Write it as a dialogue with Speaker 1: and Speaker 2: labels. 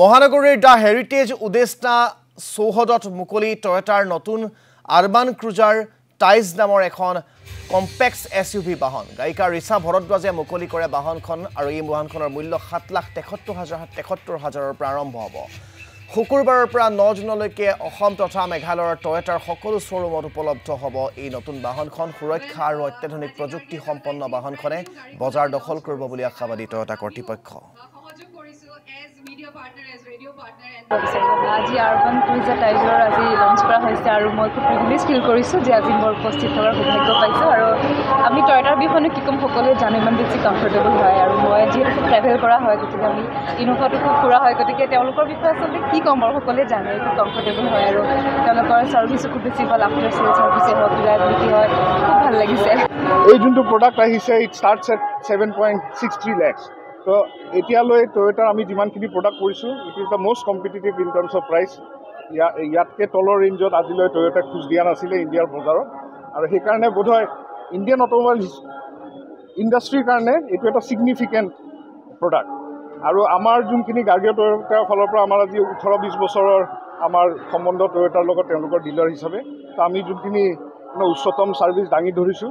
Speaker 1: মহানগৰীৰ দা হেৰিটেজ উদেষ্টা চৌহদত মুকলি টয়োটাৰ নতুন আৰবান ক্ৰুজাৰ টাইজ নামৰ এখন কম্পেক্স এছইউভি বাহন গায়িকা ৰিছা ভৰদ্বাজে মুকলি কৰে বাহনখন আৰু এই বাহনখনৰ মূল্য 7,73,000 পৰা আৰম্ভ হ'ব শুকুৰবাৰৰ পৰা 9 জুনলৈকে অসম তথা মেঘালয়ৰ টয়োটাৰ সকলো শ্বৰুমত উপলব্ধ হ'ব এই নতুন বাহনখন সুৰক্ষা আৰু অত্যাধুনিক প্ৰযুক্তি সম্পন্ন বাহনখনে বজাৰ দখল কৰিব বুলি আশাবাদী টয়োটা কৰ্তৃপক্ষ
Speaker 2: আজি আৰবান ক্ৰুজাৰ টাইজৰ আজি লঞ্চ কৰা হৈছে আৰু মই খুব প্ৰিভিলেজ ফিল কৰিছোঁ যে আজি মোৰ উপস্থিত থকাৰ সৌভাগ্য পাইছোঁ আৰু আমি টয়োটাৰ বিষয়ে কি ক'ম সকলোৱে জানো ইমান বেছি কমফৰ্টেবল হয় আৰু মই যিহেতু ট্ৰেভেল কৰা হয় গতিকে আমি ইনোভাটো খুব ফুৰা হয় গতিকে তেওঁলোকৰ বিষয়ে আচলতে কি ক'ম বাৰু সকলোৱে জানে খুব কমফৰ্টেবল হয় আৰু তেওঁলোকৰ ছাৰ্ভিচো খুব বেছি ভাল আফটাৰ চেল ছাৰ্ভিচে হওক ৰিলায়েবিলিটি হয় খুব ভাল লাগিছে
Speaker 3: এই যোনটো প্ৰডাক্ট আহিছে ইট ষ্টাৰ্টছ এট 7.63 lakhs তো এতিয়ালৈ টয়োটাৰ আমি যিমানখিনি প্ৰডাক্ট কৰিছোঁ it is the most competitive in terms of price ইয়াতকৈ তলৰ ৰেঞ্জত আজিলৈ টয়োটাই খোজ দিয়া নাছিলে ইণ্ডিয়াৰ বজাৰত আৰু সেইকাৰণে বোধহয় ইণ্ডিয়ান অট'মোবাইল ইণ্ডাষ্ট্ৰীৰ কাৰণে এইটো এটা ছিগনিফিকেণ্ট প্ৰডাক্ট আৰু আমাৰ যোনখিনি গাৰ্গীয় টয়োটাৰ ফালৰ পৰা আমাৰ আজি 18-20 বছৰৰ আমাৰ সম্বন্ধ টয়োটাৰ লগত তেওঁলোকৰ ডিলাৰ হিচাপে তো আমি যোনখিনি উচ্চতম ছাৰ্ভিচ দাঙি ধৰিছোঁ